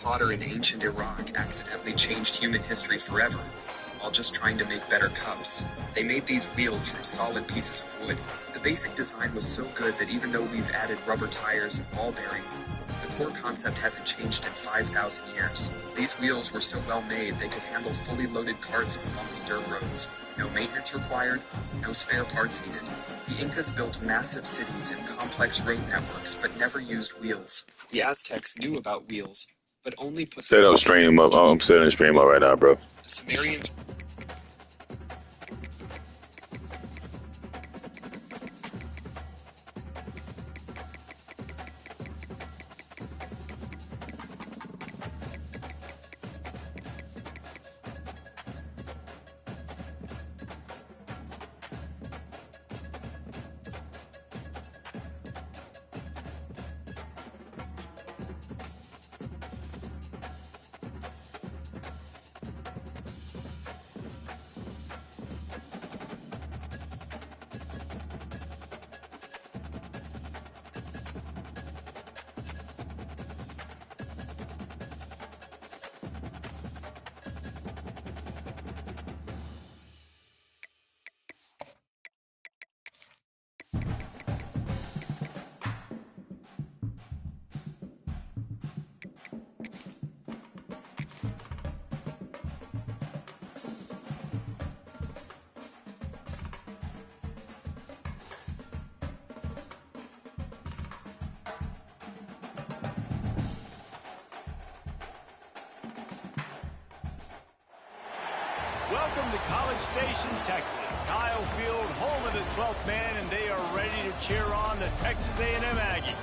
potter in ancient Iraq accidentally changed human history forever, while just trying to make better cups. They made these wheels from solid pieces of wood. The basic design was so good that even though we've added rubber tires and ball bearings, the core concept hasn't changed in 5,000 years. These wheels were so well made they could handle fully loaded carts on bumpy dirt roads. No maintenance required, no spare parts needed. The Incas built massive cities and complex road networks but never used wheels. The Aztecs knew about wheels, but only put... Set up stream up. I'm setting the stream up right now, bro. The Sumerians... Welcome to College Station, Texas. Kyle Field, home of the 12th man, and they are ready to cheer on the Texas A&M Aggies.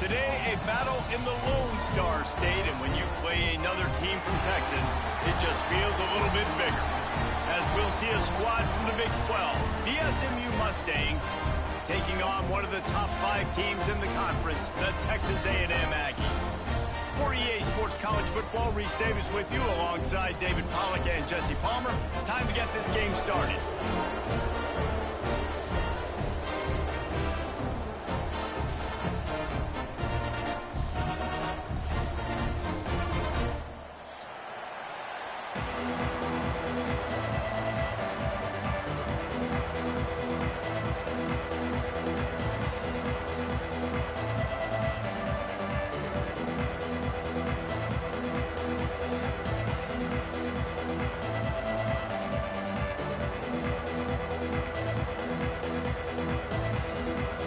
Today, a battle in the Lone Star State, and when you play another team from Texas, it just feels a little bit bigger. As we'll see a squad from the Big 12, the SMU Mustangs, taking on one of the top 5 teams in the conference, the Texas A&M Aggies. For EA Sports College Football, Reese Davis with you alongside David Pollack and Jesse Palmer. Time to get this game started.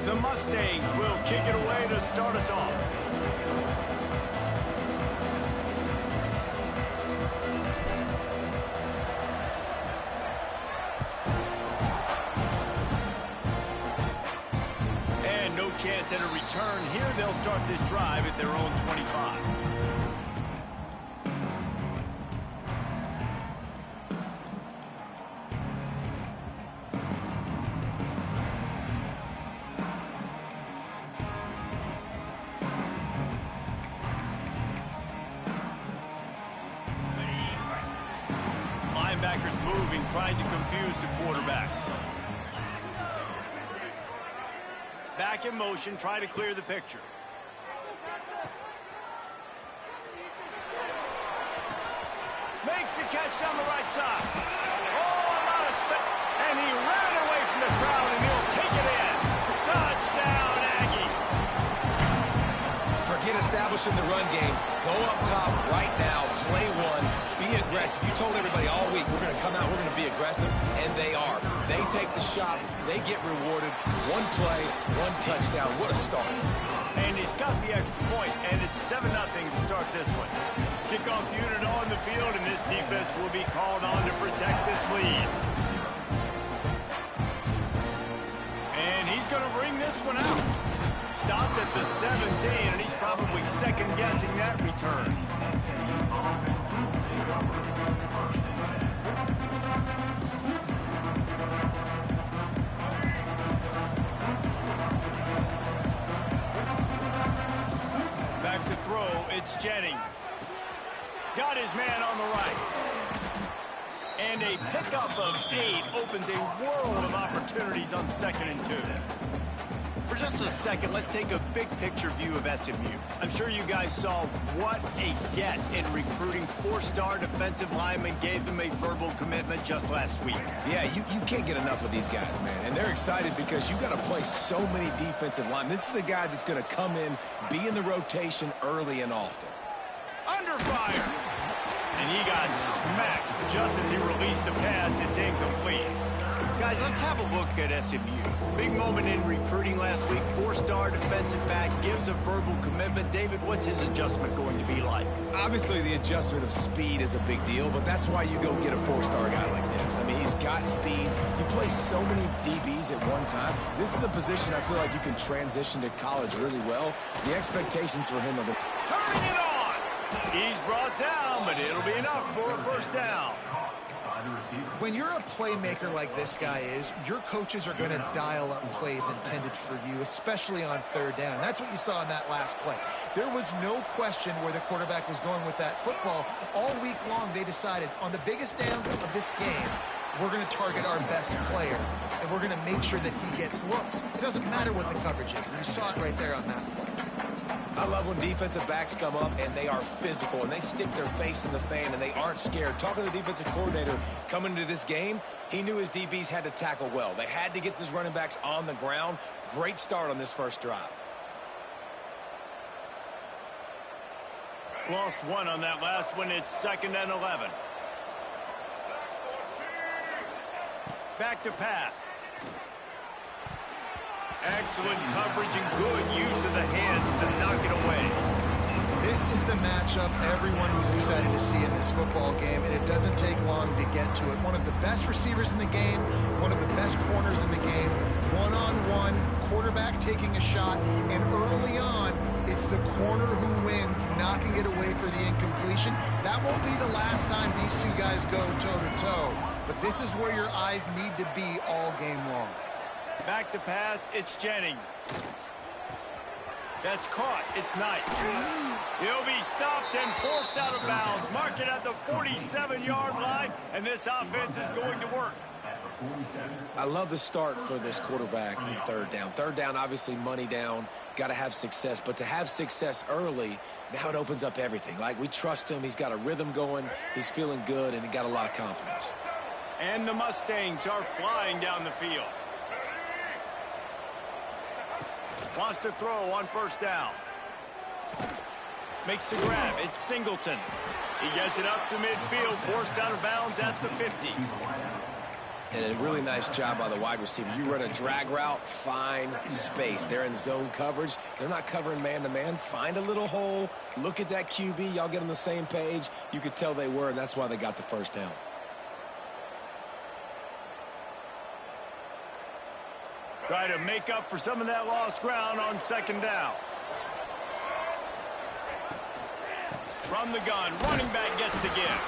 The Mustangs will kick it away to start us off. And no chance at a return here. They'll start this drive at their own 25. Linebackers moving, trying to confuse the quarterback. Back in motion, try to clear the picture. Makes the catch down the right side. Oh, a lot of spin. And he ran away from the crowd, and he'll take it in. Touchdown, Aggie. Forget establishing the run game. Go up top right now. Play one. Be aggressive. You told everybody all week, we're going to come out, we're going to be aggressive, and they are. They take the shot. They get rewarded. One play, one touchdown. What a start. And he's got the extra point, and it's 7-0 to start this one. Kickoff unit on the field, and this defense will be called on to protect this lead. And he's going to bring this one out. Stopped at the 17, and he's probably second-guessing that return. Back to throw, it's Jennings. Got his man on the right. And a pickup of 8 opens a world of opportunities on 2nd and 2. For just a second, let's take a big picture view of SMU. I'm sure you guys saw what a get in recruiting. 4-star defensive linemen gave them a verbal commitment just last week. Yeah, you can't get enough of these guys, man. And they're excited because you got to play so many defensive linemen. This is the guy that's going to come in, be in the rotation early and often. Under fire. And he got smacked just as he released the pass. It's incomplete. Guys, let's have a look at SMU. Big moment in recruiting last week. 4-star defensive back gives a verbal commitment. David, what's his adjustment going to be like? Obviously, the adjustment of speed is a big deal, but that's why you go get a 4-star guy like this. I mean, he's got speed. You play so many DBs at one time. This is a position I feel like you can transition to college really well. The expectations for him are turning it on. He's brought down, but it'll be enough for a first down. When you're a playmaker like this guy is, your coaches are going to dial up plays intended for you, especially on third down. That's what you saw in that last play. There was no question where the quarterback was going with that football. All week long, they decided on the biggest downs of this game, we're going to target our best player, and we're going to make sure that he gets looks. It doesn't matter what the coverage is, and you saw it right there on that play. I love when defensive backs come up and they are physical and they stick their face in the fan and they aren't scared. Talking to the defensive coordinator coming into this game, he knew his DBs had to tackle well. They had to get these running backs on the ground. Great start on this first drive. Lost one on that last one. It's 2nd and 11. Back to pass. Excellent coverage and good use of the hands to knock it away. This is the matchup everyone was excited to see in this football game, and it doesn't take long to get to it. One of the best receivers in the game, one of the best corners in the game, one-on-one, quarterback taking a shot, and early on, it's the corner who wins, knocking it away for the incompletion. That won't be the last time these two guys go toe-to-toe, but this is where your eyes need to be all game long. Back to pass, it's Jennings. That's caught, it's Knight. He'll be stopped and forced out of bounds. Mark it at the 47-yard line, and this offense is going to work. I love the start for this quarterback in third down. Third down, obviously money down, got to have success. But to have success early, now it opens up everything. Like, we trust him, he's got a rhythm going, he's feeling good, and he got a lot of confidence. And the Mustangs are flying down the field. Wants to throw on first down. Makes the grab. It's Singleton. He gets it up to midfield, forced out of bounds at the 50. And a really nice job by the wide receiver. You run a drag route, find space. They're in zone coverage. They're not covering man-to-man. Find a little hole. Look at that QB. Y'all get on the same page. You could tell they were, and that's why they got the first down. Try to make up for some of that lost ground on second down. From the gun, running back gets the give.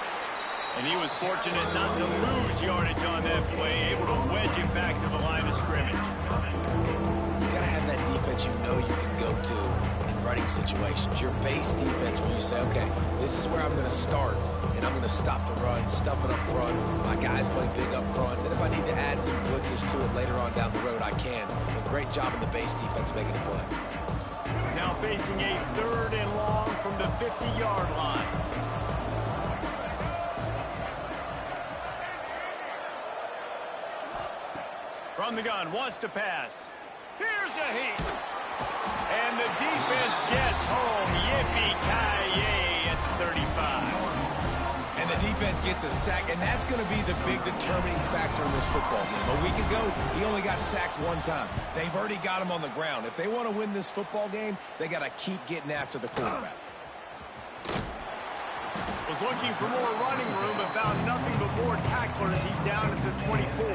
And he was fortunate not to lose yardage on that play, able to wedge it back to the line of scrimmage. You got to have that defense you know you can go to in running situations. Your base defense where you say, okay, this is where I'm going to start, and I'm going to stop the run, stuff it up front. My guys play big up front. Then if I need to add some blitzes to it later on down the road, I can. But great job in the base defense making a play. Now facing a 3rd and long from the 50-yard line. From the gun, wants to pass. Here's a heat. And the defense gets home. Yippee-ki-yay at the 35. And the defense gets a sack, and that's going to be the big determining factor in this football game. A week ago, he only got sacked one time. They've already got him on the ground. If they want to win this football game, they got to keep getting after the quarterback. Was looking for more running room, but found nothing but more tacklers. He's down at the 24.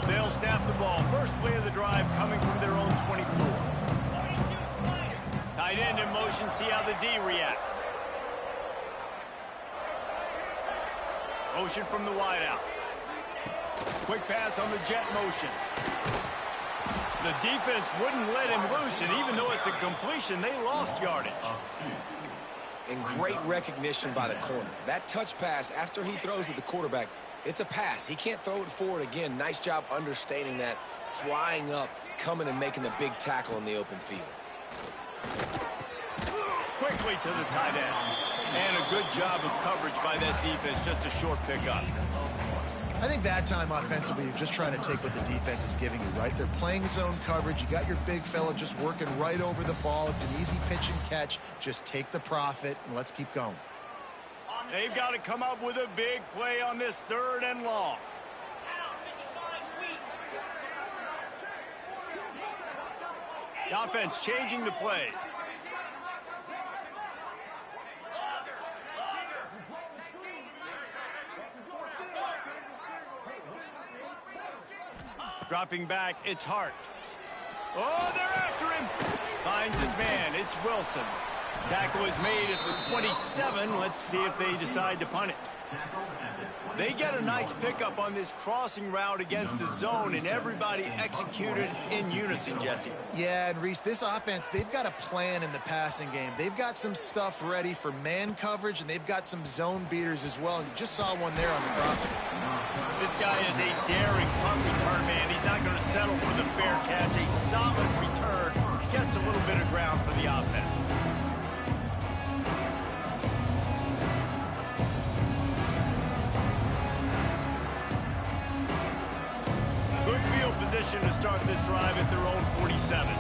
They'll snap the ball. First play of the drive coming from their own 24. Tight end in motion, see how the D reacts. Motion from the wideout. Quick pass on the jet motion. The defense wouldn't let him loose, and even though it's a completion, they lost yardage. And great recognition by the corner. That touch pass after he throws at the quarterback, it's a pass. He can't throw it forward again. Nice job understanding that, flying up, coming and making the big tackle in the open field. Quickly to the tight end. And a good job of coverage by that defense. Just a short pickup. I think that time offensively, you're just trying to take what the defense is giving you, right? They're playing zone coverage. You got your big fella just working right over the ball. It's an easy pitch and catch. Just take the profit, and let's keep going. They've got to come up with a big play on this 3rd and long. The offense changing the play. Dropping back, it's Hart. Oh, they're after him. Finds his man, it's Wilson. Tackle is made at the 27. Let's see if they decide to punt it. They get a nice pickup on this crossing route against the zone, and everybody executed in unison, Jesse. Yeah, and Reese, this offense, they've got a plan in the passing game. They've got some stuff ready for man coverage, and they've got some zone beaters as well. And you just saw one there on the crossing. This guy is a daring punt return man. He's not going to settle for the fair catch. A solid return. Gets a little bit of ground for the offense. Good field position to start this drive at their own 47.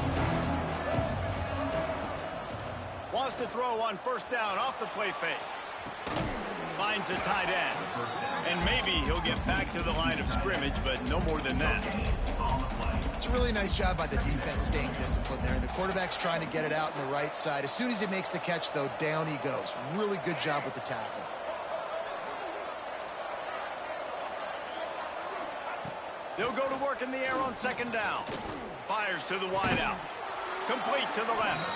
Wants to throw on 1st down off the play fake. Finds the tight end. And maybe he'll get back to the line of scrimmage, but no more than that. It's a really nice job by the defense staying disciplined there. And the quarterback's trying to get it out on the right side. As soon as he makes the catch, though, down he goes. Really good job with the tackle. They'll go to work in the air on 2nd down. Fires to the wideout. Complete to the left.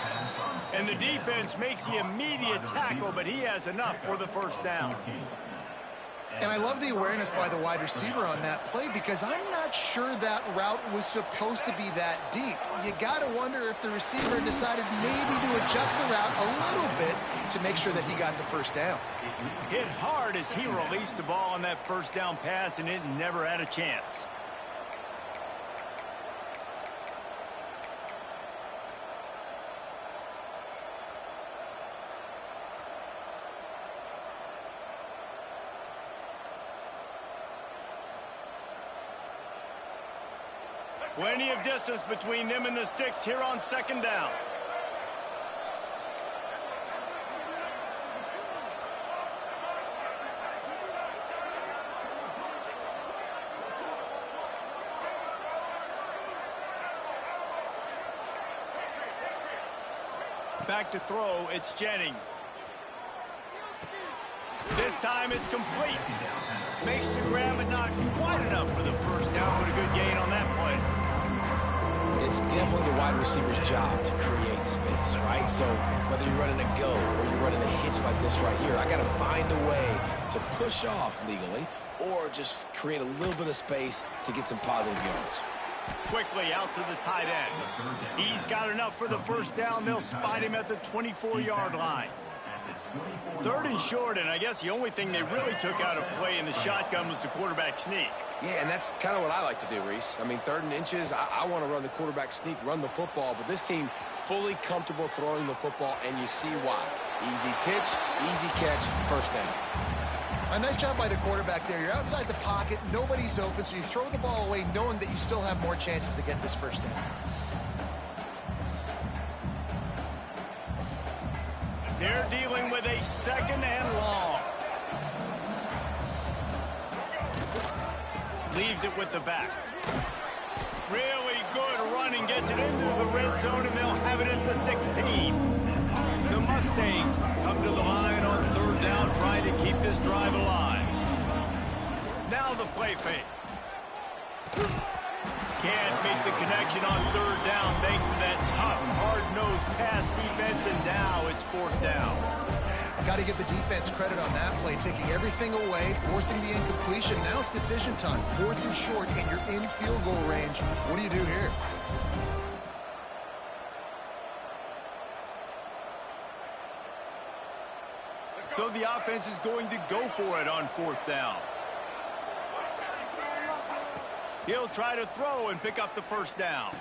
And the defense makes the immediate tackle, but he has enough for the 1st down. And I love the awareness by the wide receiver on that play because I'm not sure that route was supposed to be that deep. You got to wonder if the receiver decided maybe to adjust the route a little bit to make sure that he got the 1st down. Hit hard as he released the ball on that 1st down pass, and it never had a chance. Plenty of distance between them and the sticks here on 2nd down. Back to throw, it's Jennings. This time it's complete. Makes the grab and not quite enough for the 1st down, but a good gain on that play. It's definitely the wide receiver's job to create space, right? So whether you're running a go or you're running a hitch like this right here, I got to find a way to push off legally or just create a little bit of space to get some positive yards. Quickly out to the tight end. He's got enough for the 1st down. They'll spot him at the 24-yard line. 3rd and short, and I guess the only thing they really took out of play in the shotgun was the quarterback sneak. Yeah, and that's kind of what I like to do, Reese. I mean, 3rd and inches, I want to run the quarterback sneak, run the football, but this team fully comfortable throwing the football, and you see why. Easy pitch, easy catch, 1st down. A nice job by the quarterback there. You're outside the pocket, nobody's open, so you throw the ball away knowing that you still have more chances to get this 1st down. They're dealing with a 2nd and long. Leaves it with the back. Really good running, gets it into the red zone, and they'll have it at the 16. The Mustangs come to the line on 3rd down, trying to keep this drive alive. Now the play fake. Can't make the connection on 3rd down thanks to that tough, hard-nosed pass defense, and now it's 4th down. Got to give the defense credit on that play, taking everything away, forcing the incompletion. Now it's decision time. 4th and short, and you're in field goal range. What do you do here? So the offense is going to go for it on 4th down. He'll try to throw and pick up the first down.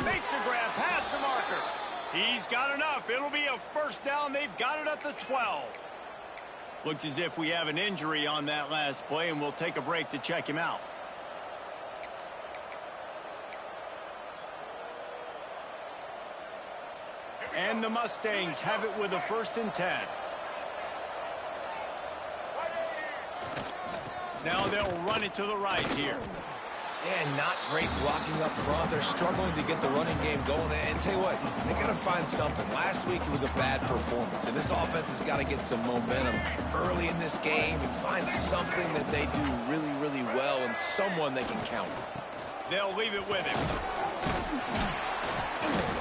Makes a grab past the marker. He's got enough. It'll be a first down. They've got it at the 12. Looks as if we have an injury on that last play, and we'll take a break to check him out. And the Mustangs have it with a 1st and 10. Now they'll run it to the right here. Yeah, not great blocking up front. They're struggling to get the running game going. And tell you what, they got to find something. Last week it was a bad performance, and this offense has got to get some momentum early in this game and find something that they do really, really well and someone they can count on. They'll leave it with him.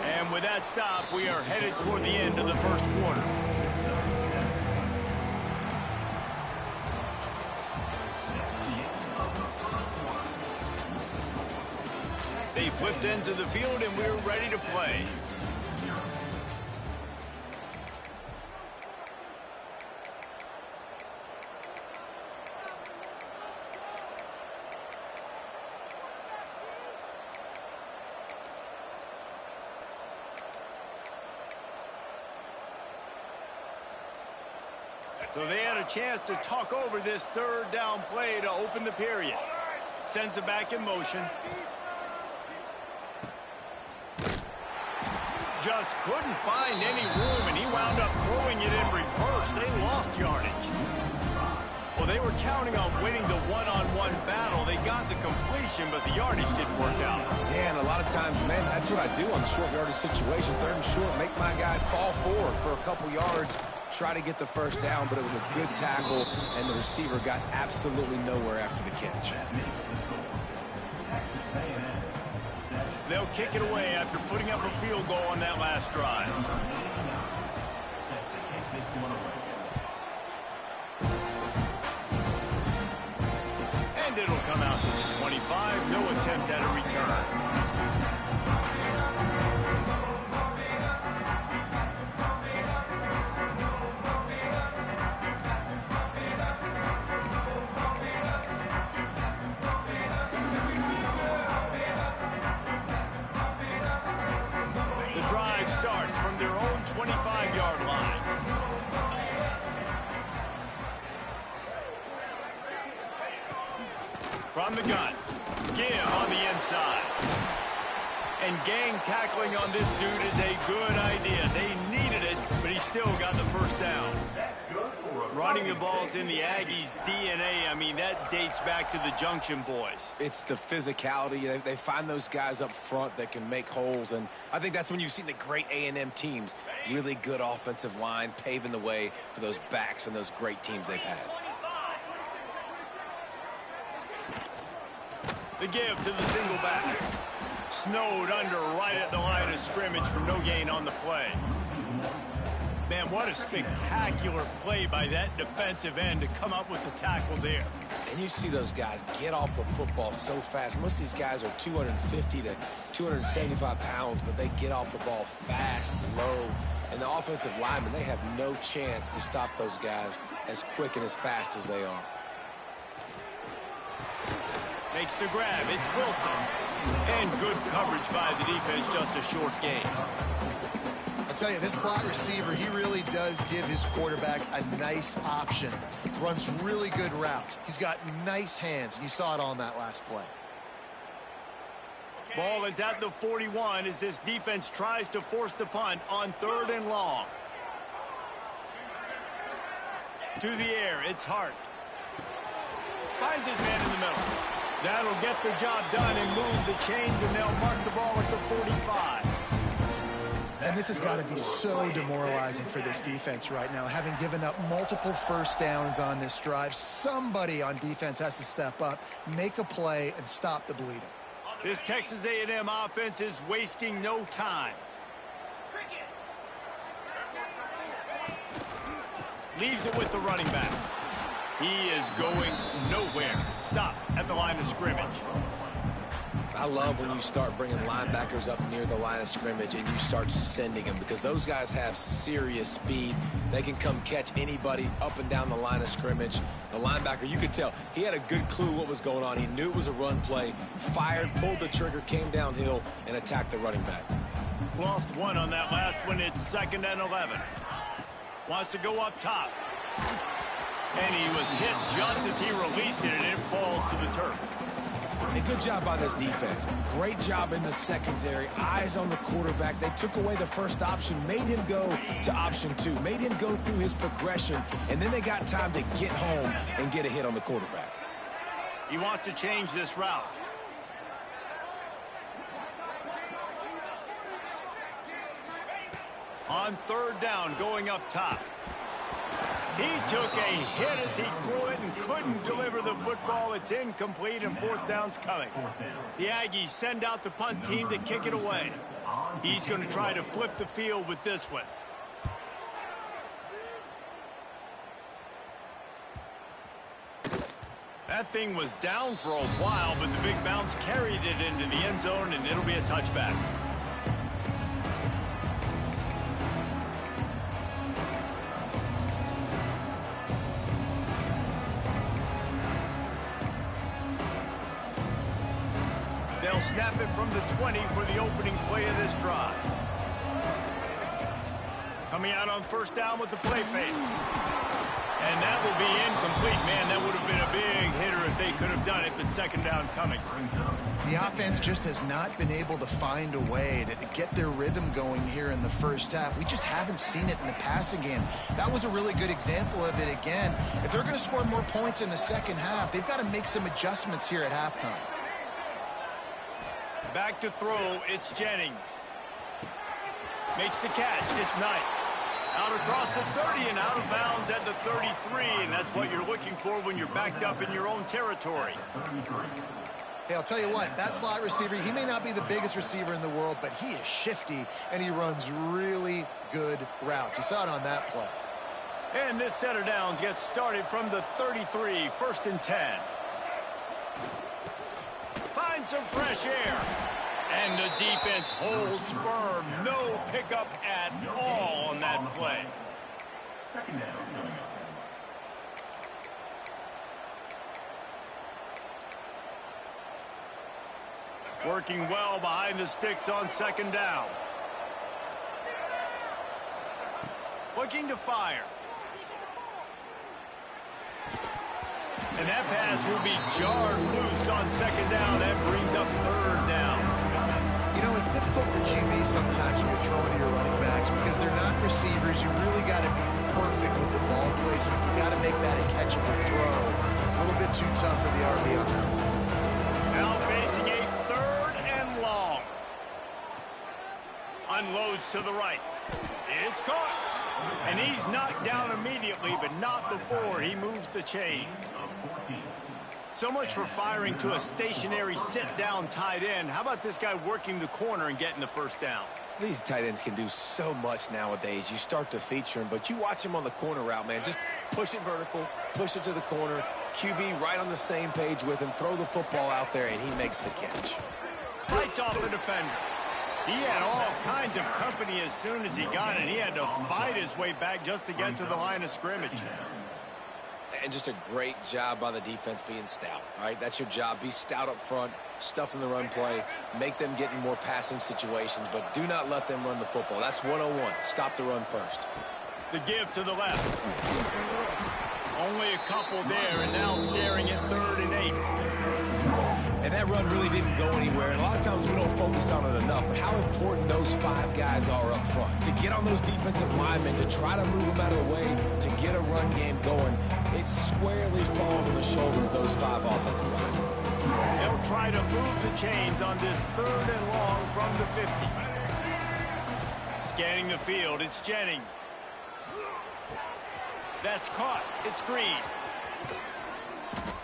And with that stop, we are headed toward the end of the first quarter. They flipped into the field, and we're ready to play. So they had a chance to talk over this 3rd down play to open the period. Sends it back in motion. Just couldn't find any room, and he wound up throwing it in reverse. They lost yardage. Well, they were counting on winning the one-on-one battle. They got the completion, but the yardage didn't work out. Yeah, and a lot of times, man, that's what I do on short yardage situation. 3rd and short, make my guy fall forward for a couple yards, try to get the first down, but it was a good tackle, and the receiver got absolutely nowhere after the catch. They'll kick it away after putting up a field goal on that last drive. And it'll come out to the 25. No attempt at a return. Starts from their own 25-yard line. From the gun, give on the inside. And gang tackling on this dude is a good idea. They needed it, but he still got the first down. Running the ball's in the Aggies' DNA. I mean, that dates back to the Junction boys. It's the physicality. They find those guys up front that can make holes, and I think that's when you've seen the great A&M teams. Really good offensive line, paving the way for those backs and those great teams they've had. The give to the single back. Snowed under right at the line of scrimmage for no gain on the play. Man, what a spectacular play by that defensive end to come up with the tackle there. And you see those guys get off the football so fast. Most of these guys are 250 to 275 pounds, but they get off the ball fast, low. And the offensive linemen, they have no chance to stop those guys as quick and as fast as they are. Makes the grab. It's Wilson. And good coverage by the defense, just a short gain. I tell you, this slot receiver, he really does give his quarterback a nice option. Runs really good routes. He's got nice hands, and you saw it on that last play. Ball is at the 41 as this defense tries to force the punt on 3rd and long. To the air, it's Hart. Finds his man in the middle. That'll get the job done and move the chains, and they'll mark the ball at the 45. And this has got to be so demoralizing for this defense right now. Having given up multiple first downs on this drive, somebody on defense has to step up, make a play, and stop the bleeding. This Texas A&M offense is wasting no time. leaves it with the running back. He is going nowhere. Stop at the line of scrimmage. I love when you start bringing linebackers up near the line of scrimmage and you start sending them, because those guys have serious speed. They can come catch anybody up and down the line of scrimmage. The linebacker, you could tell, he had a good clue what was going on. He knew it was a run play, fired, pulled the trigger, came downhill, and attacked the running back. Lost one on that last one. It's 2nd and 11. Wants to go up top. And he was hit just as he released it, and it falls to the turf. A good job by this defense. Great job in the secondary. Eyes on the quarterback. They took away the first option, made him go to option 2, made him go through his progression, and then they got time to get home and get a hit on the quarterback. He wants to change this route. On 3rd down, going up top. He took a hit as he threw it and couldn't deliver the football. It's incomplete, and 4th down's coming. The Aggies send out the punt team to kick it away. He's going to try to flip the field with this one. That thing was down for a while, but the big bounce carried it into the end zone, and it'll be a touchback. They'll snap it from the 20 for the opening play of this drive. Coming out on 1st down with the play fake. And that will be incomplete. Man, that would have been a big hitter if they could have done it, but 2nd down coming. The offense just has not been able to find a way to get their rhythm going here in the first half. We just haven't seen it in the passing game. That was a really good example of it again. If they're going to score more points in the second half, they've got to make some adjustments here at halftime. Back to throw, it's Jennings. Makes the catch, it's Knight. Out across the 30 and out of bounds at the 33, and that's what you're looking for when you're backed up in your own territory. Hey, I'll tell you what, that slot receiver, he may not be the biggest receiver in the world, but he is shifty, and he runs really good routes. You saw it on that play. And this set of downs gets started from the 33, 1st and 10. Find some fresh air. And the defense holds firm. No pickup at all on that play. 2nd down. Working well behind the sticks on 2nd down. Looking to fire. And that pass will be jarred loose on 2nd down. That brings up 3rd down. You know, it's difficult for QBs sometimes when you're throwing to your running backs because they're not receivers. You really got to be perfect with the ball placement. You got to make that a catchable throw. A little bit too tough for the RB on that one. Now facing a 3rd and long. Unloads to the right. It's caught. And he's knocked down immediately, but not before he moves the chains. So much for firing to a stationary sit-down tight end. How about this guy working the corner and getting the 1st down? These tight ends can do so much nowadays. You start to feature them, but you watch him on the corner route, man. Just push it vertical, push it to the corner. QB right on the same page with him. Throw the football out there, and he makes the catch. Fights off the defender. He had all kinds of company as soon as he got it. He had to fight his way back just to get to the line of scrimmage. And just a great job by the defense being stout, all right? That's your job. Be stout up front, stuff in the run play, make them get in more passing situations, but do not let them run the football. That's 101. Stop the run first. The give to the left. Only a couple there, and now staring at 3rd and 8. And that run really didn't go anywhere. And a lot of times we don't focus on it enough. But how important those 5 guys are up front. To get on those defensive linemen, to try to move them out of the way, to get a run game going, it squarely falls on the shoulder of those 5 offensive linemen. They'll try to move the chains on this 3rd and long from the 50. Scanning the field, it's Jennings. That's caught. It's Green.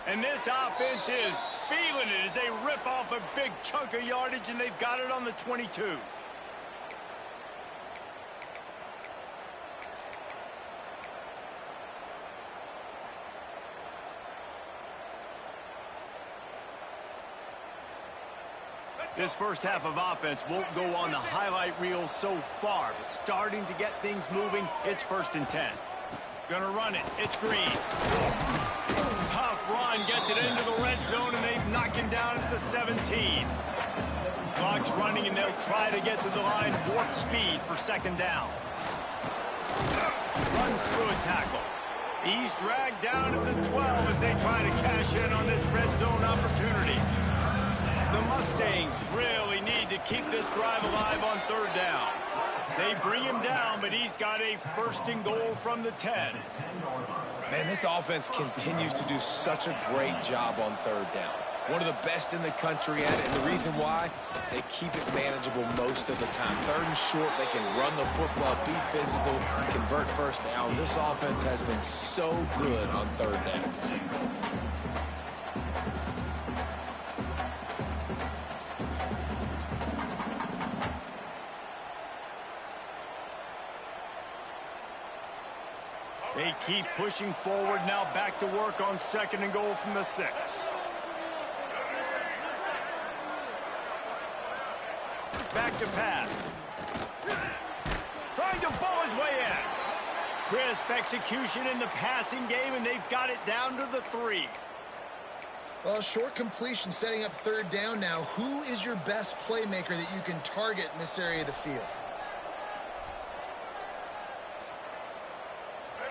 And this offense is feeling it as they rip off a big chunk of yardage, and they've got it on the 22. This first half of offense won't go on the highlight reel so far, but starting to get things moving, it's 1st and 10. Gonna run it. It's Green. Tough run gets it into the red zone, and they've knocked him down at the 17. Clock's running, and they'll try to get to the line warp speed for 2nd down. Runs through a tackle. He's dragged down at the 12 as they try to cash in on this red zone opportunity. The Mustangs really need to keep this drive alive on 3rd down. They bring him down, but he's got a 1st and goal from the 10. Man, this offense continues to do such a great job on 3rd down. One of the best in the country at it, and the reason why, they keep it manageable most of the time. 3rd and short, they can run the football, be physical, convert 1st downs. This offense has been so good on 3rd downs. They keep pushing forward, now back to work on 2nd and goal from the 6. Back to pass. Trying to ball his way in. Crisp execution in the passing game, and they've got it down to the 3. Well, short completion setting up 3rd down now. Who is your best playmaker that you can target in this area of the field?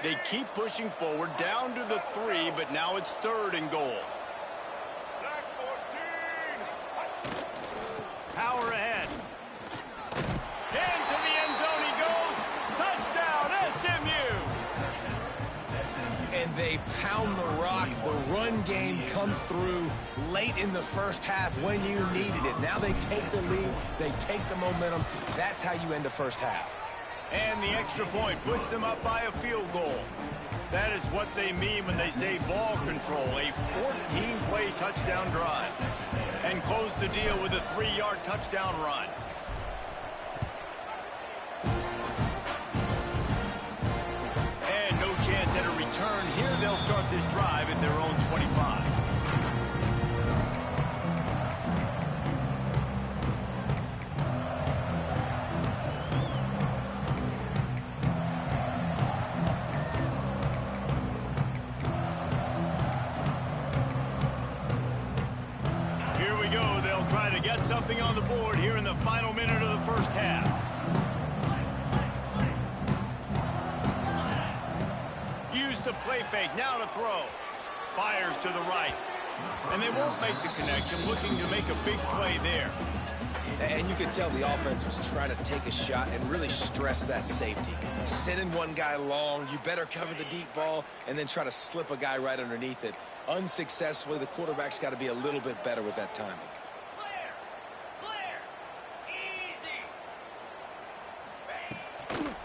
They keep pushing forward down to the 3, but now it's 3rd and goal. Power ahead. Into the end zone he goes. Touchdown, SMU. And they pound the rock. The run game comes through late in the 1st half when you needed it. Now they take the lead. They take the momentum. That's how you end the 1st half. And the extra point puts them up by a field goal. That is what they mean when they say ball control, a 14-play touchdown drive. And close the deal with a 3-yard touchdown run. And no chance at a return here. They'll start this drive at their own 25. Try to get something on the board here in the final minute of the 1st half. Use the play fake, now to throw. Fires to the right. And they won't make the connection, looking to make a big play there. And you could tell the offense was trying to take a shot and really stress that safety. Sending one guy long, you better cover the deep ball, and then try to slip a guy right underneath it. Unsuccessfully, the quarterback's got to be a little bit better with that timing.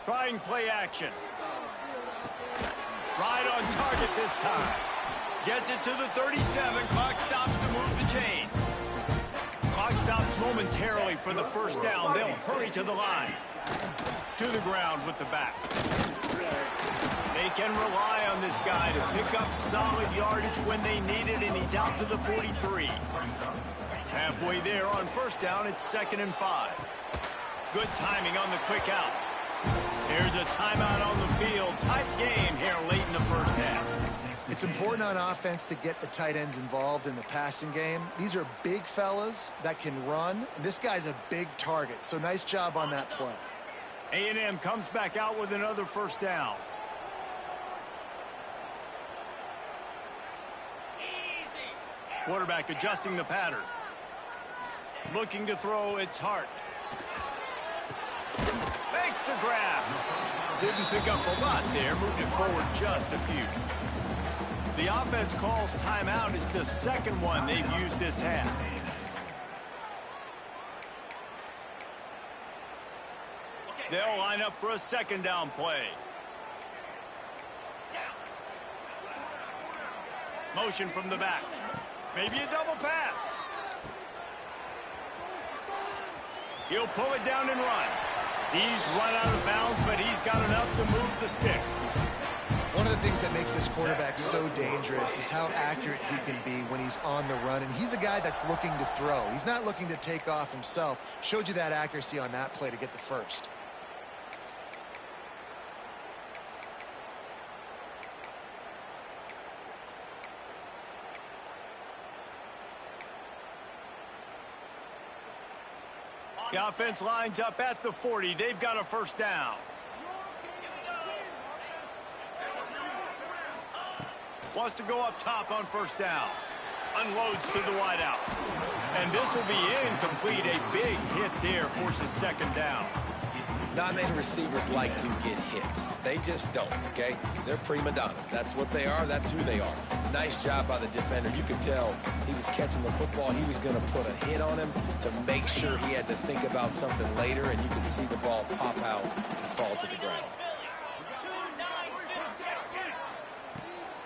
Trying play action. Right on target this time. Gets it to the 37. Clock stops to move the chains. Clock stops momentarily for the 1st down. They'll hurry to the line. To the ground with the back. They can rely on this guy to pick up solid yardage when they need it, and he's out to the 43. Halfway there on 1st down, it's 2nd and 5. Good timing on the quick out. Here's a timeout on the field. Tight game here late in the 1st half. It's important on offense to get the tight ends involved in the passing game. These are big fellas that can run. And this guy's a big target, so nice job on that play. A&M comes back out with another 1st down. Quarterback adjusting the pattern. Looking to throw, it's Hart. Makes the grab. Didn't pick up a lot there, moved it forward just a few. The offense calls timeout. It's the 2nd one they've used this half. They'll line up for a 2nd down play. Motion from the back. Maybe a double pass. He'll pull it down and run. He's run out of bounds, but he's got enough to move the sticks. One of the things that makes this quarterback so dangerous is how accurate he can be when he's on the run. And he's a guy that's looking to throw. He's not looking to take off himself. Showed you that accuracy on that play to get the first. The offense lines up at the 40. They've got a first down. Wants to go up top on first down. Unloads to the wideout. And this will be incomplete. A big hit there forces second down. Not-many receivers like to get hit. They just don't, okay? They're prima donnas. That's what they are. That's who they are. Nice job by the defender. You could tell he was catching the football. He was going to put a hit on him to make sure he had to think about something later, and you could see the ball pop out and fall to the ground.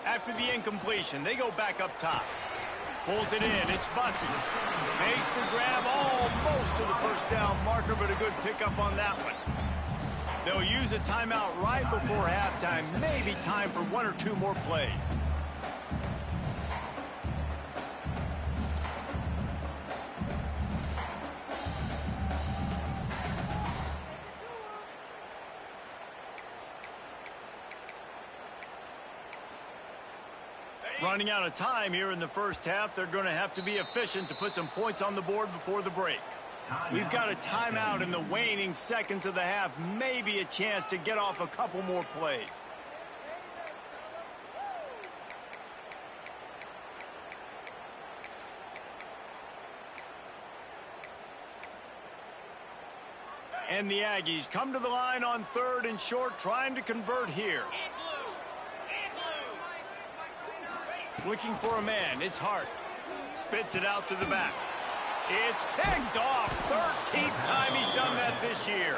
After the incompletion, they go back up top. Pulls it in. It's Bussey. Makes the grab almost to the first down marker, but a good pickup on that one. They'll use a timeout right before halftime. Maybe time for one or two more plays. Running out of time here in the first half. They're going to have to be efficient to put some points on the board before the break. We've got a timeout in the waning seconds of the half. Maybe a chance to get off a couple more plays. And the Aggies come to the line on 3rd and short, trying to convert here. Looking for a man. It's Hart. Spits it out to the back. It's picked off. 13th time he's done that this year.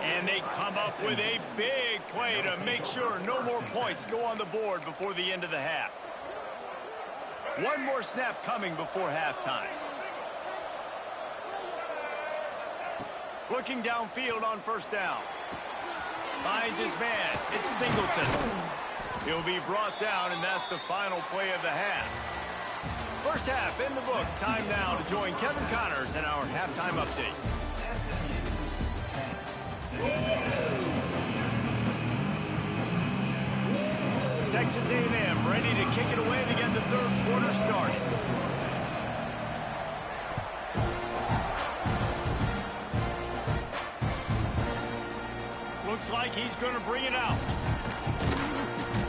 And they come up with a big play to make sure no more points go on the board before the end of the half. One more snap coming before halftime. Looking downfield on first down. Finds his man. It's Singleton. He'll be brought down, and that's the final play of the half. First half in the books. Time now to join Kevin Connors in our halftime update. Texas A&M ready to kick it away to get the third quarter started. Looks like he's going to bring it out.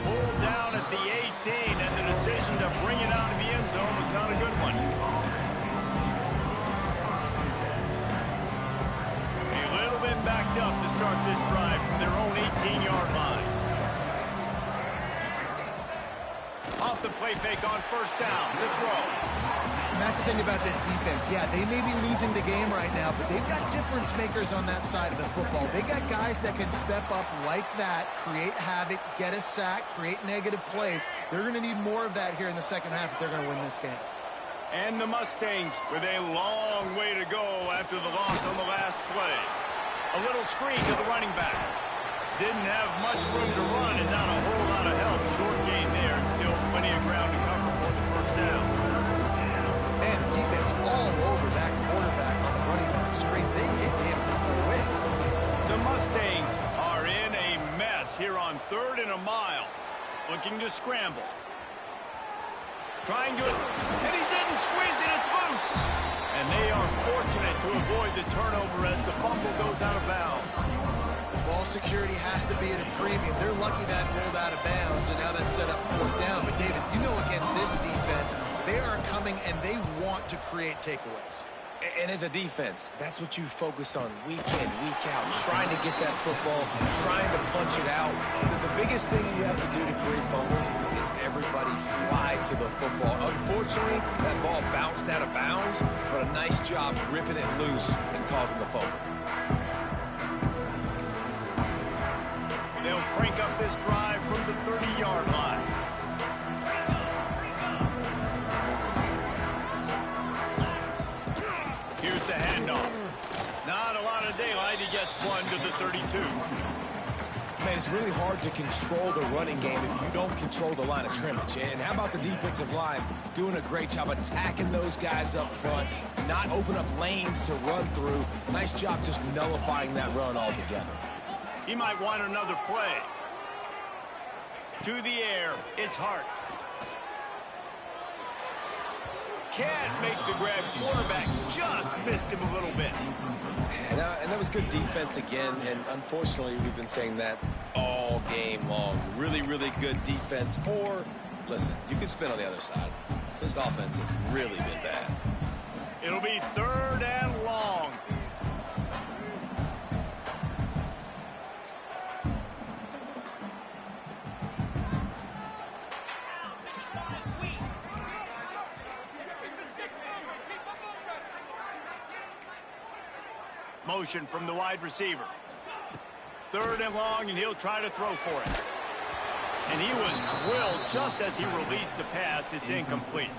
Pulled down at the 18, and the decision to bring it out of the end zone was not a good one. A little bit backed up to start this drive from their own 18-yard line. Off the play fake on first down to throw. And that's the thing about this defense. Yeah, they may be losing the game right now, but they've got difference makers on that side of the football. They got guys that can step up like that, create havoc, get a sack, create negative plays. They're going to need more of that here in the second half if they're going to win this game. And the Mustangs with a long way to go after the loss on the last play. A little screen to the running back. Didn't have much room to run and not a whole lot of help. Short gain there and still plenty of ground to cover for the first down. Man, the defense all over that quarterback on the running back screen. They hit him quick. The Mustangs are in a mess here on 3rd and a mile. Looking to scramble. Trying to, and he didn't squeeze it, it's loose. And they are fortunate to avoid the turnover as the fumble goes out of bounds. Ball security has to be at a premium. They're lucky that rolled out of bounds, and now that's set up 4th down. But, David, you know against this defense, they are coming and they want to create takeaways. And as a defense, that's what you focus on week in, week out, trying to get that football, trying to punch it out. The biggest thing you have to do to create fumbles is everybody fly to the football. Unfortunately, that ball bounced out of bounds, but a nice job ripping it loose and causing the fumble. They'll crank up this drive from the 30-yard line. Here's the handoff. Not a lot of daylight. He gets one to the 32. man, it's really hard to control the running game if you don't control the line of scrimmage. And how about the defensive line doing a great job attacking those guys up front, not open up lanes to run through. Nice job just nullifying that run altogether. He might want another play. To the air, it's Hart. Can't make the grab. Quarterback just missed him a little bit. And that was good defense again, and unfortunately, we've been saying that all game long. Really, really good defense. Or, listen, you can spin on the other side. This offense has really been bad. It'll be 3rd and long. Motion from the wide receiver. 3rd and long, and he'll try to throw for it. And he was drilled just as he released the pass. It's incomplete.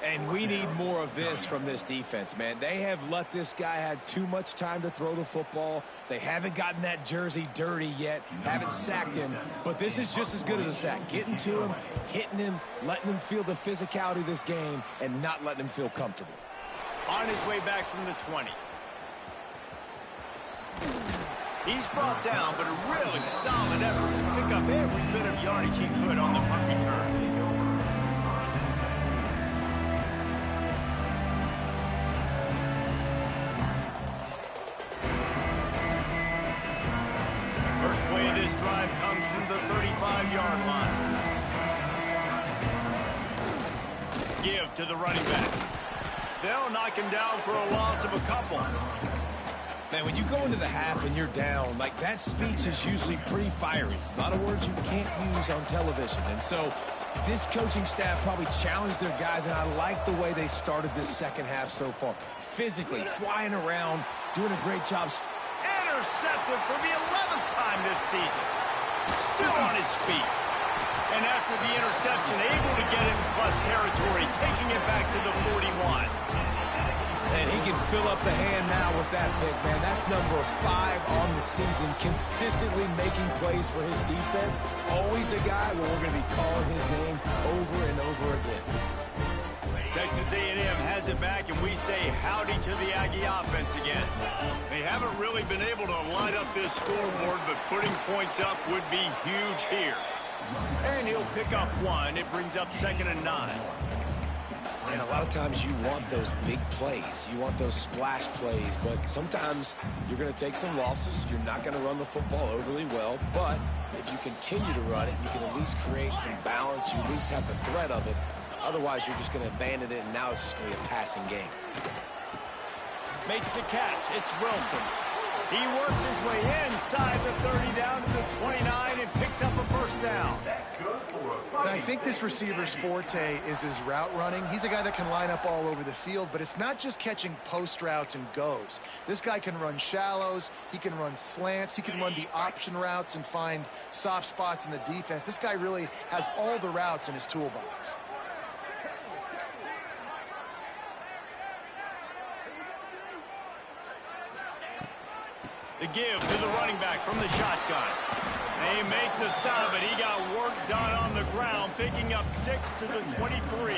And we need more of this from this defense, man. They have let this guy have too much time to throw the football. They haven't gotten that jersey dirty yet, haven't sacked him. But this is just as good as a sack. Getting to him, hitting him, letting him feel the physicality of this game, and not letting him feel comfortable. On his way back from the 20. He's brought down, but a really solid effort to pick up every bit of yardage he could on the punt return. First play of this drive comes from the 35-yard line. Give to the running back. They'll knock him down for a loss of a couple. Man, when you go into the half and you're down, like, that speech is usually pretty fiery. A lot of words you can't use on television. And so this coaching staff probably challenged their guys, and I like the way they started this second half so far. Physically, flying around, doing a great job. Intercepted for the 11th time this season. Still on his feet. And after the interception, able to get in plus territory, taking it back to the 41. And he can fill up the hand now with that pick, man. That's number 5 on the season, consistently making plays for his defense. Always a guy where we're going to be calling his name over and over again. Texas A&M has it back, and we say howdy to the Aggie offense again. They haven't really been able to light up this scoreboard, but putting points up would be huge here. And he'll pick up 1. It brings up 2nd and 9. And a lot of times you want those big plays. You want those splash plays. But sometimes you're going to take some losses. You're not going to run the football overly well. But if you continue to run it, you can at least create some balance. You at least have the threat of it. Otherwise, you're just going to abandon it, and now it's just going to be a passing game. Makes the catch. It's Wilson. He works his way inside the 30 down to the 29 and picks up a first down. And I think this receiver's forte is his route running. He's a guy that can line up all over the field, but it's not just catching post routes and goes. This guy can run shallows, he can run slants, he can run the option routes and find soft spots in the defense. This guy really has all the routes in his toolbox. The give to the running back from the shotgun. They make the stop, but he got work done on the ground, picking up 6 to the 23.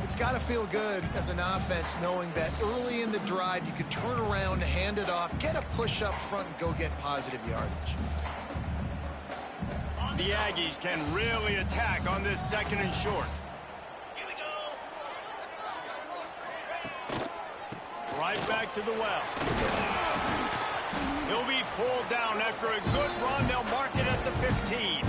It's got to feel good as an offense knowing that early in the drive you can turn around, hand it off, get a push up front, and go get positive yardage. The Aggies can really attack on this 2nd and short. Right back to the well. He'll be pulled down after a good run. They'll mark it at the 15.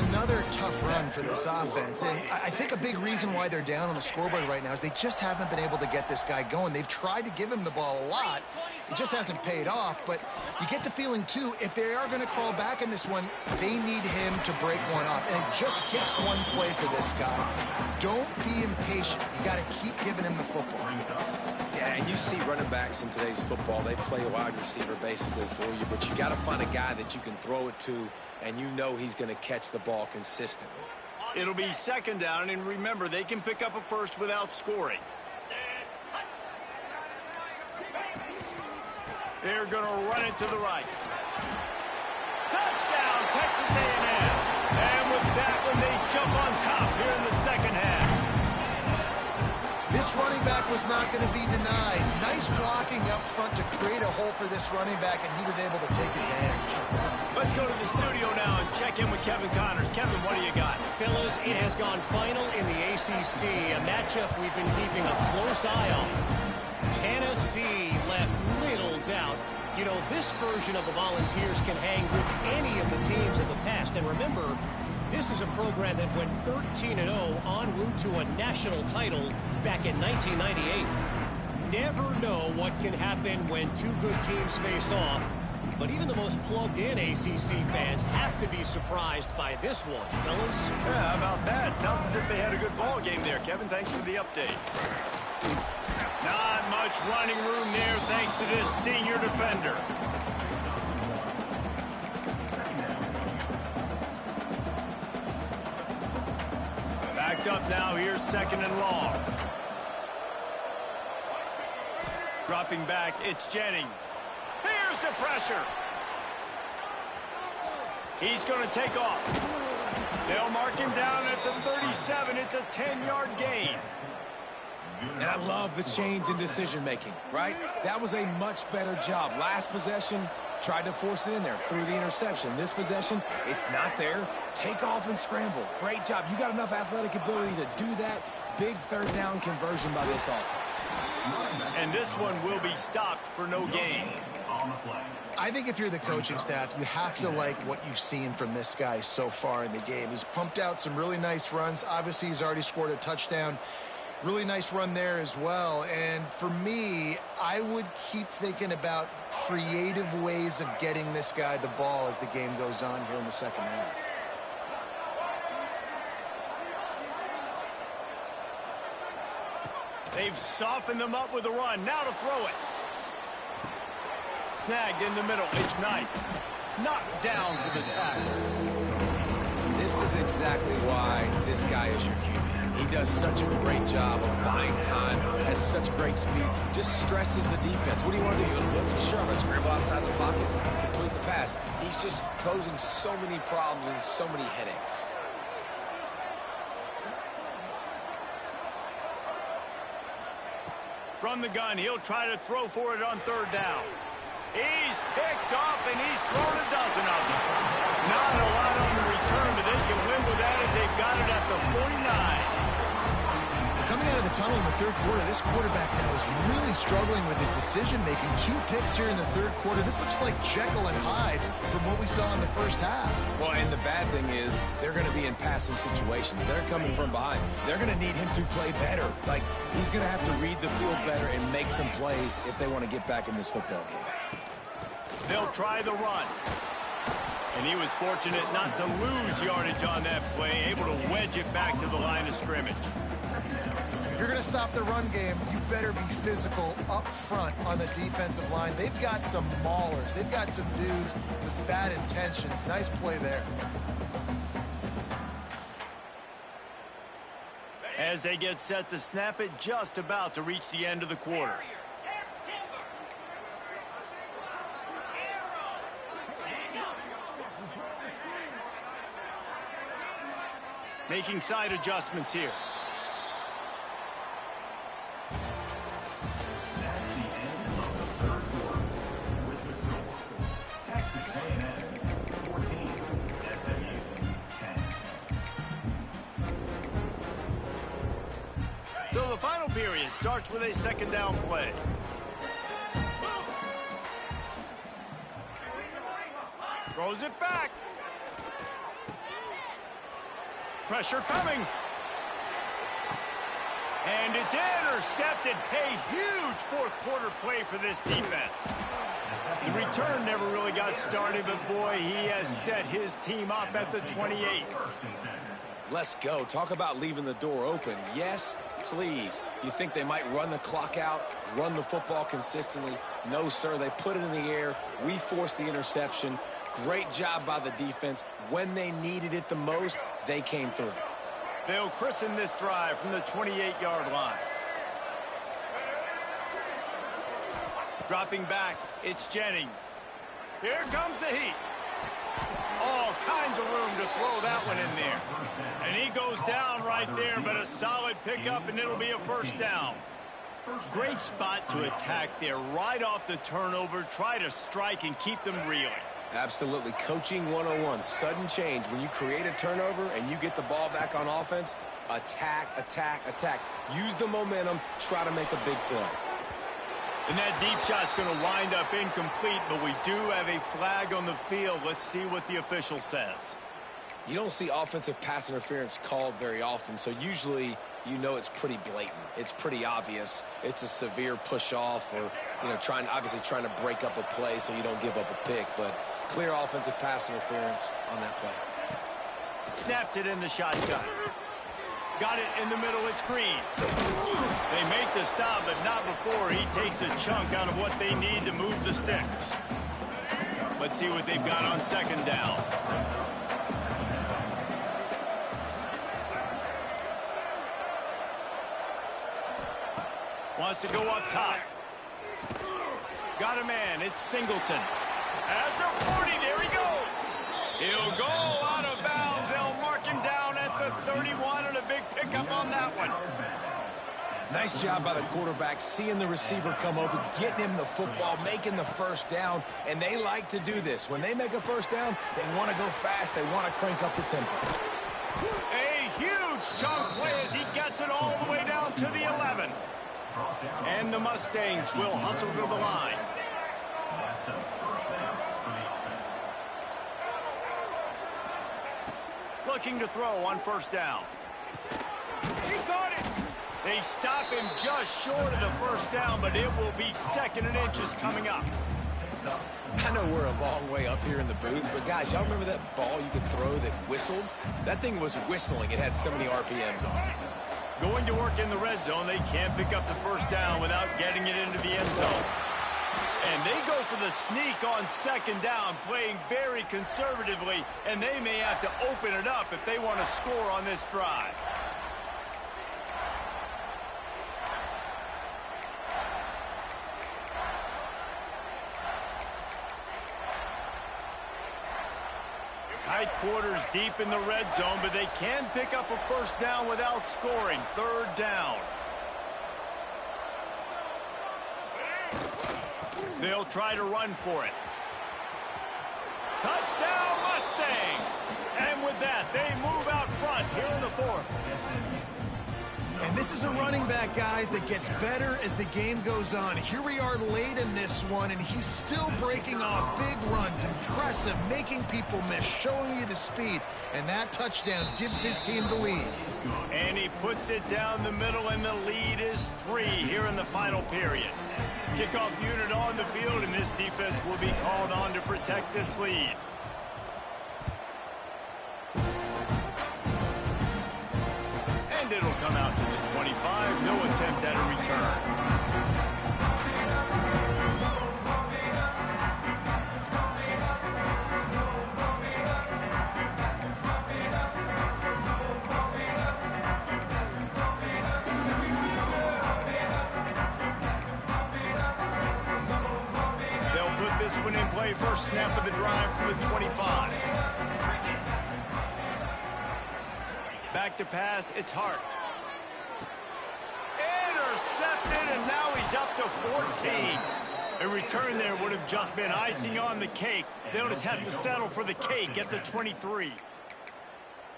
Another tough run for this offense, and I think a big reason why they're down on the scoreboard right now is they just haven't been able to get this guy going. They've tried to give him the ball a lot. It just hasn't paid off, but you get the feeling, too, if they are going to crawl back in this one, they need him to break one off, and it just takes one play for this guy. Don't be impatient. You got to keep giving him the football. Yeah, and you see running backs in today's football, they play a wide receiver basically for you, but you got to find a guy that you can throw it to, and you know he's going to catch the ball consistently. It'll be 2nd down, and remember, they can pick up a first without scoring. They're going to run it to the right. Touchdown, Texas A&M. And with that one, they jump on top here in the second half. This running back was not going to be denied. Nice blocking up front to create a hole for this running back, and he was able to take advantage. Let's go to the studio now and check in with Kevin Connors. Kevin, what do you got? Fellas, it has gone final in the ACC, a matchup we've been keeping a close eye on. Tennessee left little doubt. You know, this version of the Volunteers can hang with any of the teams of the past. And remember, this is a program that went 13-0 en route to a national title back in 1998. Never know what can happen when two good teams face off. But even the most plugged-in ACC fans have to be surprised by this one, fellas. Yeah, how about that? Sounds as if they had a good ball game there. Kevin, thanks for the update. Not much running room there thanks to this senior defender. Backed up now, here's second and long. Dropping back, it's Jennings. Here's the pressure. He's going to take off. They'll mark him down at the 37. It's a 10-yard gain. And I love the change in decision-making, right? That was a much better job. Last possession, tried to force it in there, threw the interception. This possession, it's not there. Take off and scramble. Great job. You got enough athletic ability to do that. Big third down conversion by this offense. And this one will be stopped for no gain. I think if you're the coaching staff, you have to like what you've seen from this guy so far in the game. He's pumped out some really nice runs. Obviously, he's already scored a touchdown. Really nice run there as well. And for me, I would keep thinking about creative ways of getting this guy the ball as the game goes on here in the second half. They've softened them up with a run. Now to throw it. Snagged in the middle. It's Knight. Knocked down for the tackle. This is exactly why this guy is your QB. He does such a great job of buying time, has such great speed, just stresses the defense. What do you want to do? Let's be sure I'm going to scramble outside the pocket, complete the pass. He's just posing so many problems and so many headaches. From the gun, he'll try to throw for it on third down. He's picked off, and he's thrown a dozen of them. Not a lot on the return, but they can win with that as they've got it at the 49. Coming out of the tunnel in the third quarter, this quarterback now is really struggling with his decision-making. 2 picks here in the third quarter. This looks like Jekyll and Hyde from what we saw in the first half. Well, and the bad thing is they're going to be in passing situations. They're coming from behind. They're going to need him to play better. Like, he's going to have to read the field better and make some plays if they want to get back in this football game. They'll try the run. And he was fortunate not to lose yardage on that play, able to wedge it back to the line of scrimmage. If you're going to stop the run game, you better be physical up front on the defensive line. They've got some maulers. They've got some dudes with bad intentions. Nice play there. As they get set to snap it, just about to reach the end of the quarter. Making side adjustments here. That's the end of the third quarter with the score. Texas A&M 14, SMU 10. So the final period starts with a second down play. Throws it back. Pressure coming. And it's intercepted. A huge fourth quarter play for this defense. The return never really got started, but boy, he has set his team up at the 28. Let's go. Talk about leaving the door open. Yes, please. You think they might run the clock out, run the football consistently? No, sir. They put it in the air. We forced the interception. Great job by the defense. When they needed it the most, they came through. They'll christen this drive from the 28-yard line. Dropping back, it's Jennings. Here comes the heat. All kinds of room to throw that one in there. And he goes down right there, but a solid pickup, and it'll be a first down. Great spot to attack there right off the turnover. Try to strike and keep them reeling. Absolutely. Coaching 101. Sudden change. When you create a turnover and you get the ball back on offense, attack, attack, attack. Use the momentum. Try to make a big play. And that deep shot's going to wind up incomplete, but we do have a flag on the field. Let's see what the official says. You don't see offensive pass interference called very often, so usually you know it's pretty blatant. It's pretty obvious. It's a severe push-off or, obviously trying to break up a play so you don't give up a pick, but clear offensive pass interference on that play. Snapped it in the shotgun. Got it in the middle. It's Green. They make the stop, but not before he takes a chunk out of what they need to move the sticks. Let's see what they've got on second down. Wants to go up top. Got a man. It's Singleton. At the 40, there he goes. He'll go out of bounds. They'll mark him down at the 31, and a big pickup on that one. Nice job by the quarterback, seeing the receiver come open, getting him the football, making the first down, and they like to do this. When they make a first down, they want to go fast. They want to crank up the tempo. A huge chunk play as he gets it all the way down to the 11. And the Mustangs will hustle to the line. Looking to throw on first down. He caught it. They stop him just short of the first down, but it will be second and inches coming up. I know we're a long way up here in the booth, but guys, y'all remember that ball you could throw that whistled? That thing was whistling. It had so many RPMs on it. Going to work in the red zone, they can't pick up the first down without getting it into the end zone. And they go for the sneak on second down, playing very conservatively, and they may have to open it up if they want to score on this drive. Tight quarters deep in the red zone, but they can pick up a first down without scoring. Third down. They'll try to run for it. Touchdown, Mustangs! And with that, they move out front here in the fourth. And this is a running back, guys, that gets better as the game goes on. Here we are late in this one, and he's still breaking off big runs. Impressive, making people miss, showing you the speed. And that touchdown gives his team the lead. And he puts it down the middle, and the lead is 3 here in the final period. Kickoff unit on the field, and this defense will be called on to protect this lead. And it'll come out to the 25. No attempt at a return. They'll put this one in play. First snap of the drive from the 25. Back to pass, it's Hart. Intercepted, and now he's up to 14. A return there would have just been icing on the cake. They'll just have to settle for the cake at the 23.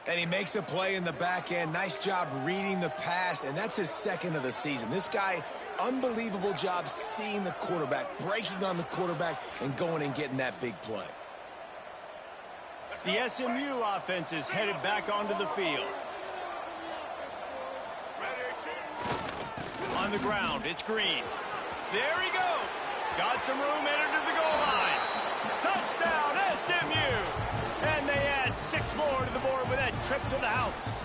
And he makes a play in the back end. Nice job reading the pass, and that's his second of the season. This guy, unbelievable job seeing the quarterback, breaking on the quarterback, and going and getting that big play. The SMU offense is headed back onto the field. On the ground, it's Green. There he goes. Got some room, entered to the goal line. Touchdown, SMU! And they add 6 more to the board with that trip to the house.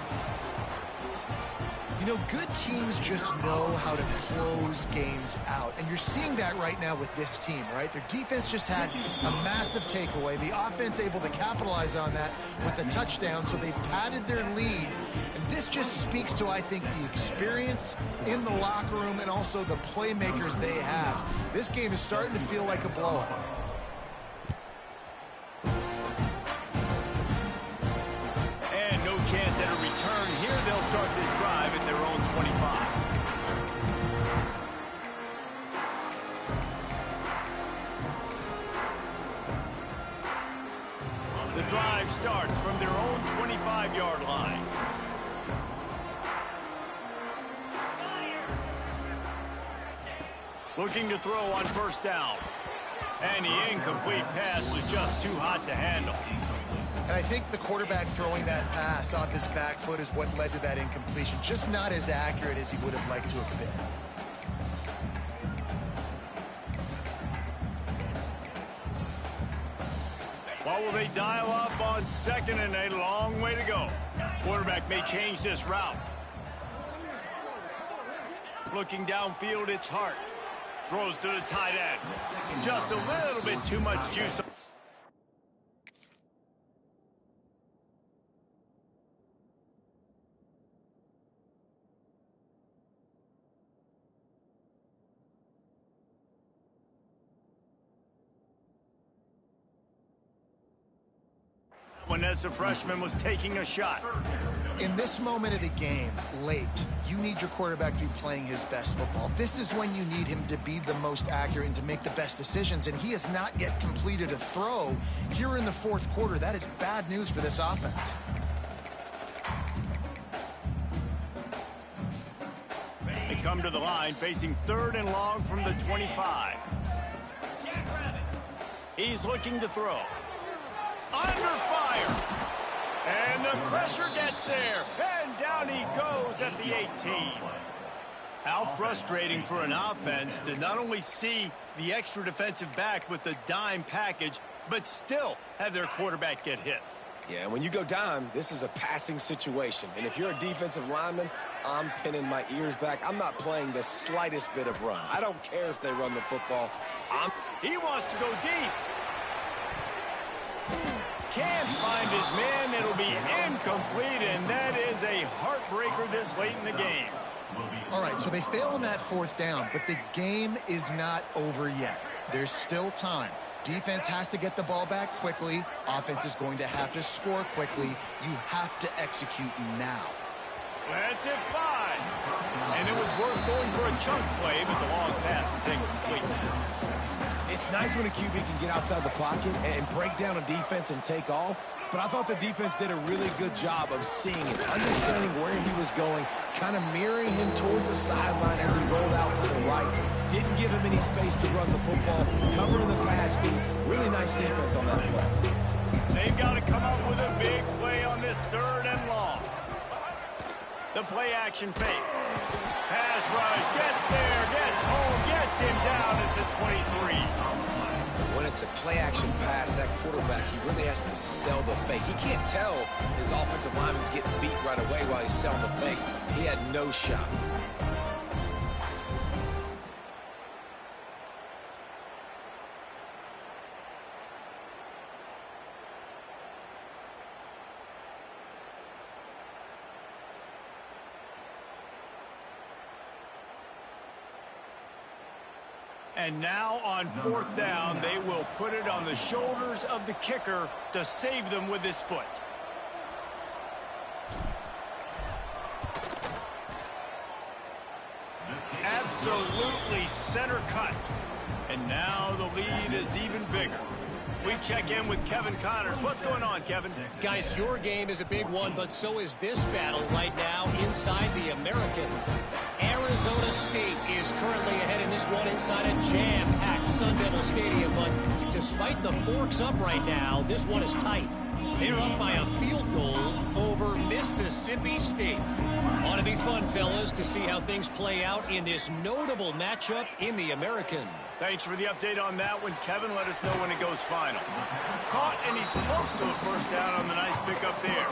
You know, good teams just know how to close games out. And you're seeing that right now with this team, right? Their defense just had a massive takeaway. The offense able to capitalize on that with a touchdown, so they've padded their lead. And this just speaks to, I think, the experience in the locker room and also the playmakers they have. This game is starting to feel like a blowout. chance at a return. Here they'll start this drive at their own 25. The drive starts from their own 25-yard line. Looking to throw on first down. And the incomplete pass was just too hot to handle. And I think the quarterback throwing that pass off his back foot is what led to that incompletion. Just not as accurate as he would have liked to have been. What will they dial up on second and a long way to go? Quarterback may change this route. Looking downfield, it's Hart. Throws to the tight end. Just a little bit too much juice. When as a freshman was taking a shot. In this moment of the game, late, you need your quarterback to be playing his best football. This is when you need him to be the most accurate and to make the best decisions, and he has not yet completed a throw here in the fourth quarter. That is bad news for this offense. They come to the line facing third and long from the 25. He's looking to throw. Under fire. And the pressure gets there. And down he goes at the 18. How frustrating for an offense to not only see the extra defensive back with the dime package, but still have their quarterback get hit. Yeah, when you go dime, this is a passing situation. And if you're a defensive lineman, I'm pinning my ears back. I'm not playing the slightest bit of run. I don't care if they run the football. He wants to go deep. Can't find his man. It'll be incomplete, and that is a heartbreaker this late in the game. All right, so they fail on that fourth down, but the game is not over yet. There's still time. Defense has to get the ball back quickly. Offense is going to have to score quickly. You have to execute now. Lets it fly. And it was worth going for a chunk play, but the long pass is incomplete. It's nice when a QB can get outside the pocket and break down a defense and take off, but I thought the defense did a really good job of seeing it, understanding where he was going, kind of mirroring him towards the sideline as he rolled out to the right. Didn't give him any space to run the football, covering the pass deep. Really nice defense on that play. They've got to come up with a big play on this third and long. The play action fake. Pass rush, gets there, gets home, gets him down at the 23. When it's a play-action pass, that quarterback, he really has to sell the fake. He can't tell his offensive lineman's getting beat right away while he's selling the fake. He had no shot. And now on fourth down, they will put it on the shoulders of the kicker to save them with his foot. Absolutely center cut. And now the lead is even bigger. We check in with Kevin Connors. What's going on, Kevin? Guys, your game is a big one, but so is this battle right now inside the American. Arizona State is currently ahead in this one inside a jam-packed Sun Devil Stadium, but despite the forks up right now, this one is tight. They're up by a field goal over Mississippi State. Ought to be fun, fellas, to see how things play out in this notable matchup in the American. Thanks for the update on that one, Kevin. Let us know when it goes final. Caught, and he's close to a first down on the nice pickup there.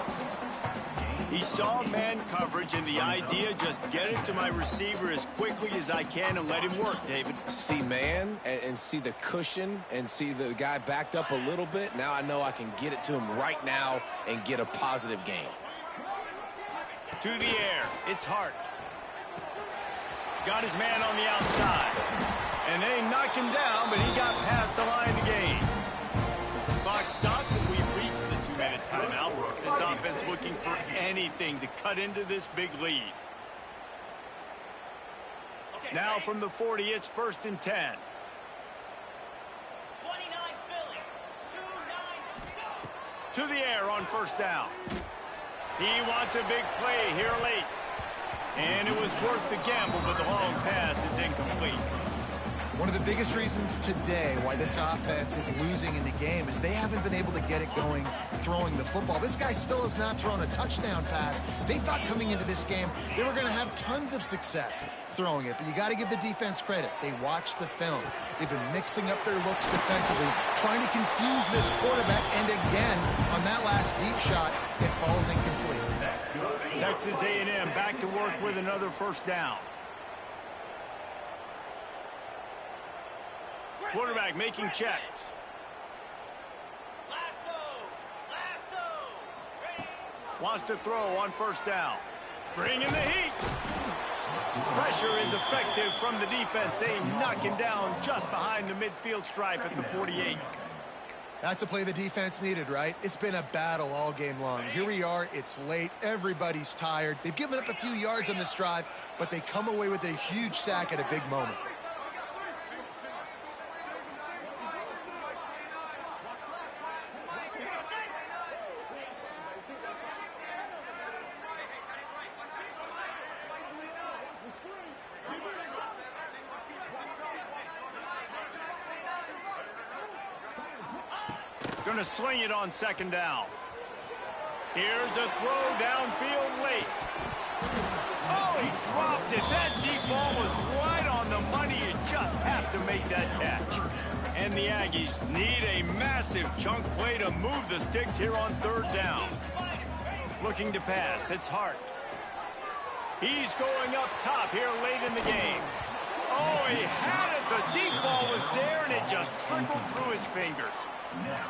He saw man coverage, and the idea, just get it to my receiver as quickly as I can and let him work, David. See man and see the cushion and see the guy backed up a little bit. Now I know I can get it to him right now and get a positive gain. To the air. It's Hart. Got his man on the outside. And they knocked him down, but he got past the line to gain. Clock stops, and we've reached the 2-minute timeout. This defense looking for anything to cut into this big lead. Now from the 40, it's 1st and 10. 29 Philly. 2-9, go. To the air on 1st down. He wants a big play here late. And it was worth the gamble, but the long pass is incomplete. One of the biggest reasons today why this offense is losing in the game is they haven't been able to get it going throwing the football. This guy still has not thrown a touchdown pass. They thought coming into this game they were going to have tons of success throwing it, but you got to give the defense credit. They watched the film. They've been mixing up their looks defensively, trying to confuse this quarterback, and again, on that last deep shot, it falls incomplete. Texas A&M back to work with another 1st down. Quarterback making checks. Wants to throw on 1st down. Bring in the heat. Pressure is effective from the defense. They knock him down just behind the midfield stripe at the 48. That's a play the defense needed, right? It's been a battle all game long. Here we are. It's late. Everybody's tired. They've given up a few yards on this drive, but they come away with a huge sack at a big moment. Going to sling it on 2nd down. Here's a throw downfield late. Oh, he dropped it. That deep ball was right on the money. You just have to make that catch. And the Aggies need a massive chunk play to move the sticks here on 3rd down. Looking to pass. It's Hart. He's going up top here late in the game. Oh, he had it. The deep ball was there, and it just trickled through his fingers.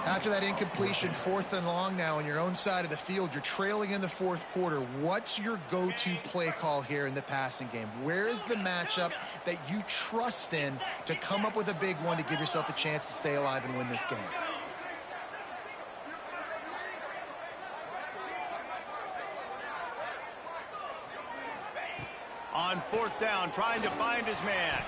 After that incompletion, 4th and long now on your own side of the field, you're trailing in the 4th quarter. What's your go-to play call here in the passing game? Where is the matchup that you trust in to come up with a big one to give yourself a chance to stay alive and win this game? On 4th down, trying to find his man.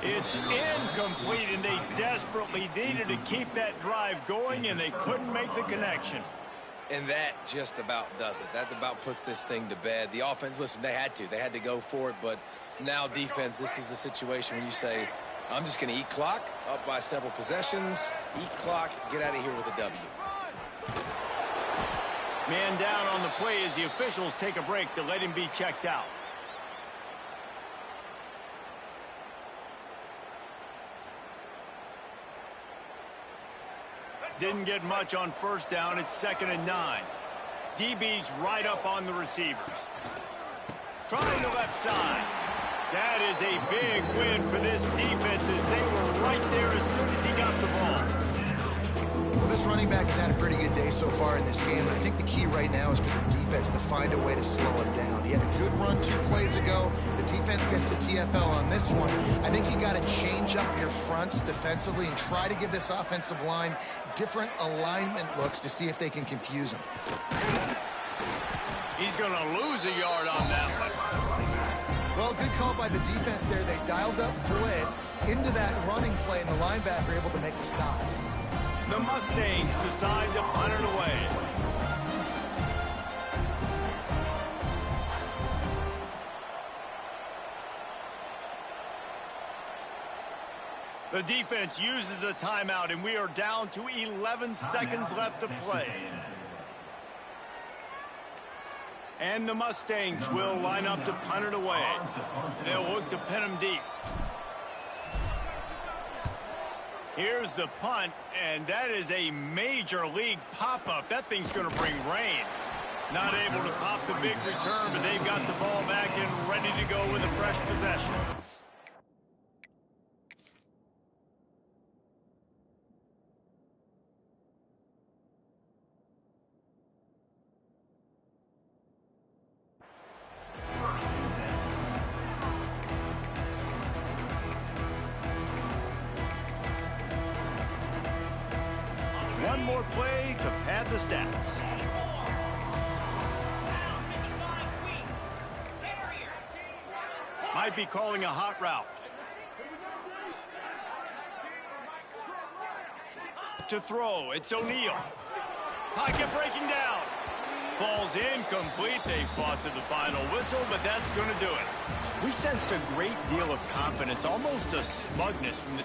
It's incomplete, and they desperately needed to keep that drive going, and they couldn't make the connection. And that just about does it. That about puts this thing to bed. The offense, listen, they had to go for it, but now defense, this is the situation where you say, I'm just going to eat clock, up by several possessions, eat clock, get out of here with a W. Man down on the play as the officials take a break to let him be checked out. Didn't get much on 1st down. It's 2nd and 9. DB's right up on the receivers. Trying the left side. That is a big win for this defense as they were right there as soon as he got the ball. Well, this running back has had a pretty good day so far in this game, and I think the key right now is for the defense to find a way to slow him down. He had a good run 2 plays ago. The defense gets the TFL on this one. I think you got to change up your fronts defensively and try to give this offensive line different alignment looks to see if they can confuse him. He's going to lose a yard on that one. Well, good call by the defense there. They dialed up blitz into that running play, and the linebacker able to make the stop. The Mustangs decide to punt it away. The defense uses a timeout, and we are down to 11 seconds left to play. And the Mustangs will line up to punt it away. They'll look to pin them deep. Here's the punt, and that is a major league pop-up. That thing's going to bring rain. Not able to pop the big return, but they've got the ball back and ready to go with a fresh possession. One more play to pad the stats. Might be calling a hot route. To throw, it's O'Neal. Pocket breaking down. Falls incomplete. They fought to the final whistle, but that's going to do it. We sensed a great deal of confidence, almost a smugness from the...